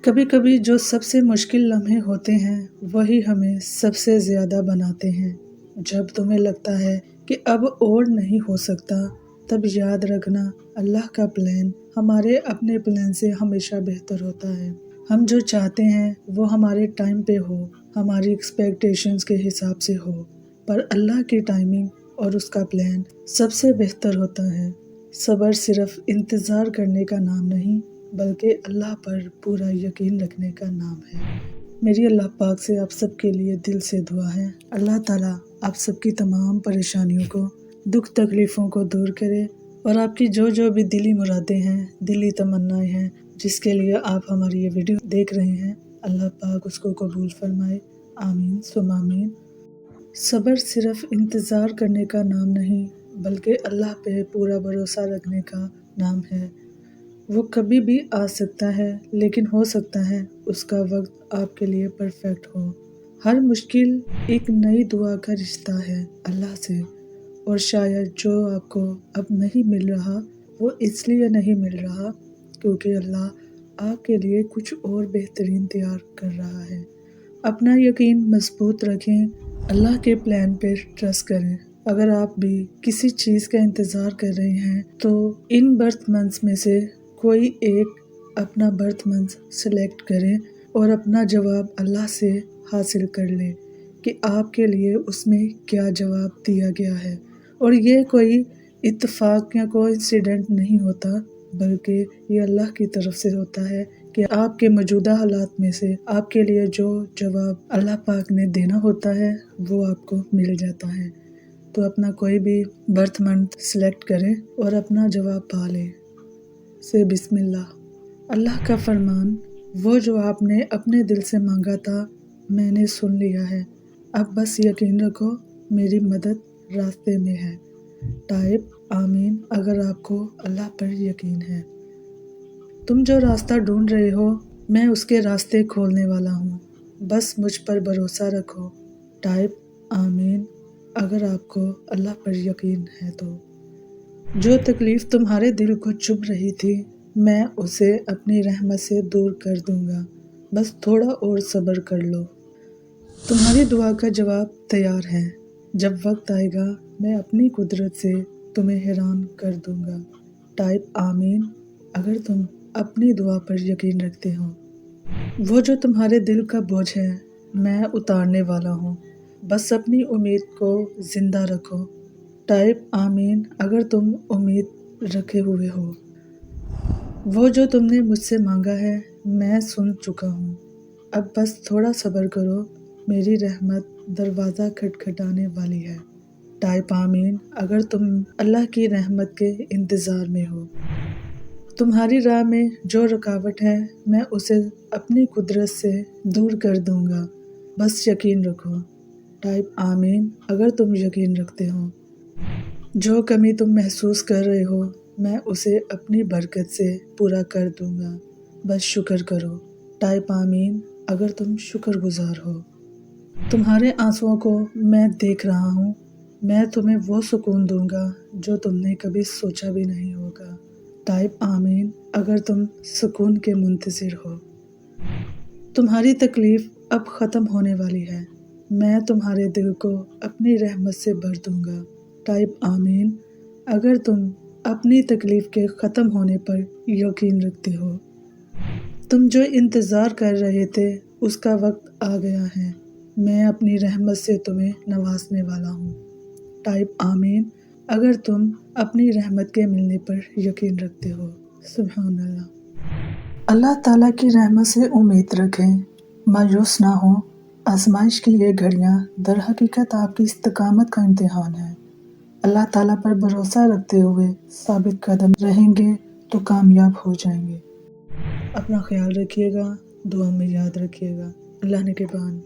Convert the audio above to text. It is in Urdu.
کبھی کبھی جو سب سے مشکل لمحے ہوتے ہیں وہی ہمیں سب سے زیادہ بناتے ہیں۔ جب تمہیں لگتا ہے کہ اب اور نہیں ہو سکتا، تب یاد رکھنا اللہ کا پلان ہمارے اپنے پلان سے ہمیشہ بہتر ہوتا ہے۔ ہم جو چاہتے ہیں وہ ہمارے ٹائم پہ ہو، ہماری ایکسپیکٹیشنز کے حساب سے ہو، پر اللہ کی ٹائمنگ اور اس کا پلان سب سے بہتر ہوتا ہے۔ صبر صرف انتظار کرنے کا نام نہیں بلکہ اللہ پر پورا یقین رکھنے کا نام ہے۔ میری اللہ پاک سے آپ سب کے لیے دل سے دعا ہے، اللہ تعالیٰ آپ سب کی تمام پریشانیوں کو، دکھ تکلیفوں کو دور کرے، اور آپ کی جو بھی دلی مرادیں ہیں، دلی تمنائیں ہیں، جس کے لیے آپ ہماری یہ ویڈیو دیکھ رہے ہیں، اللہ پاک اس کو قبول فرمائے، آمین ثم آمین۔ صبر صرف انتظار کرنے کا نام نہیں بلکہ اللہ پہ پورا بھروسہ رکھنے کا نام ہے۔ وہ کبھی بھی آ سکتا ہے لیکن ہو سکتا ہے اس کا وقت آپ کے لیے پرفیکٹ ہو۔ ہر مشکل ایک نئی دعا کا رشتہ ہے اللہ سے، اور شاید جو آپ کو اب نہیں مل رہا وہ اس لیے نہیں مل رہا کیونکہ اللہ آپ کے لیے کچھ اور بہترین تیار کر رہا ہے۔ اپنا یقین مضبوط رکھیں، اللہ کے پلان پہ ٹرسٹ کریں۔ اگر آپ بھی کسی چیز کا انتظار کر رہے ہیں تو ان برتھ منتھس میں سے کوئی ایک اپنا برتھ منتھ سلیکٹ کریں اور اپنا جواب اللہ سے حاصل کر لیں کہ آپ کے لیے اس میں کیا جواب دیا گیا ہے۔ اور یہ کوئی اتفاق یا کوئی انسیڈنٹ نہیں ہوتا بلکہ یہ اللہ کی طرف سے ہوتا ہے کہ آپ کے موجودہ حالات میں سے آپ کے لیے جو جواب اللہ پاک نے دینا ہوتا ہے وہ آپ کو مل جاتا ہے۔ تو اپنا کوئی بھی برتھ منتھ سلیکٹ کریں اور اپنا جواب پا لیں سے بسم اللہ۔ اللہ کا فرمان، وہ جو آپ نے اپنے دل سے مانگا تھا میں نے سن لیا ہے، اب بس یقین رکھو میری مدد راستے میں ہے۔ ٹائپ آمین اگر آپ کو اللہ پر یقین ہے۔ تم جو راستہ ڈھونڈ رہے ہو میں اس کے راستے کھولنے والا ہوں، بس مجھ پر بھروسہ رکھو۔ ٹائپ آمین اگر آپ کو اللہ پر یقین ہے تو۔ جو تکلیف تمہارے دل کو چبھ رہی تھی میں اسے اپنی رحمت سے دور کر دوں گا، بس تھوڑا اور صبر کر لو۔ تمہاری دعا کا جواب تیار ہے، جب وقت آئے گا میں اپنی قدرت سے تمہیں حیران کر دوں گا۔ ٹائپ آمین اگر تم اپنی دعا پر یقین رکھتے ہو۔ وہ جو تمہارے دل کا بوجھ ہے میں اتارنے والا ہوں، بس اپنی امید کو زندہ رکھو۔ ٹائپ آمین اگر تم امید رکھے ہوئے ہو۔ وہ جو تم نے مجھ سے مانگا ہے میں سن چکا ہوں، اب بس تھوڑا صبر کرو، میری رحمت دروازہ کھٹکھٹانے والی ہے۔ ٹائپ آمین اگر تم اللہ کی رحمت کے انتظار میں ہو۔ تمہاری راہ میں جو رکاوٹ ہے میں اسے اپنی قدرت سے دور کر دوں گا، بس یقین رکھو۔ ٹائپ آمین اگر تم یقین رکھتے ہو۔ جو کمی تم محسوس کر رہے ہو میں اسے اپنی برکت سے پورا کر دوں گا، بس شکر کرو۔ ٹائپ آمین اگر تم شکر گزار ہو۔ تمہارے آنسوؤں کو میں دیکھ رہا ہوں، میں تمہیں وہ سکون دوں گا جو تم نے کبھی سوچا بھی نہیں ہوگا۔ ٹائپ آمین اگر تم سکون کے منتظر ہو۔ تمہاری تکلیف اب ختم ہونے والی ہے، میں تمہارے دل کو اپنی رحمت سے بھر دوں گا۔ ٹائپ آمین اگر تم اپنی تکلیف کے ختم ہونے پر یقین رکھتے ہو۔ تم جو انتظار کر رہے تھے اس کا وقت آ گیا ہے، میں اپنی رحمت سے تمہیں نوازنے والا ہوں۔ ٹائپ آمین اگر تم اپنی رحمت کے ملنے پر یقین رکھتے ہو۔ سبحان اللہ۔ اللہ تعالیٰ کی رحمت سے امید رکھیں، مایوس نہ ہوں۔ آزمائش کی یہ گھڑیاں در حقیقت آپ کی استقامت کا امتحان ہے۔ اللہ تعالیٰ پر بھروسہ رکھتے ہوئے ثابت قدم رہیں گے تو کامیاب ہو جائیں گے۔ اپنا خیال رکھیے گا، دعا میں یاد رکھیے گا۔ اللہ نگہبان۔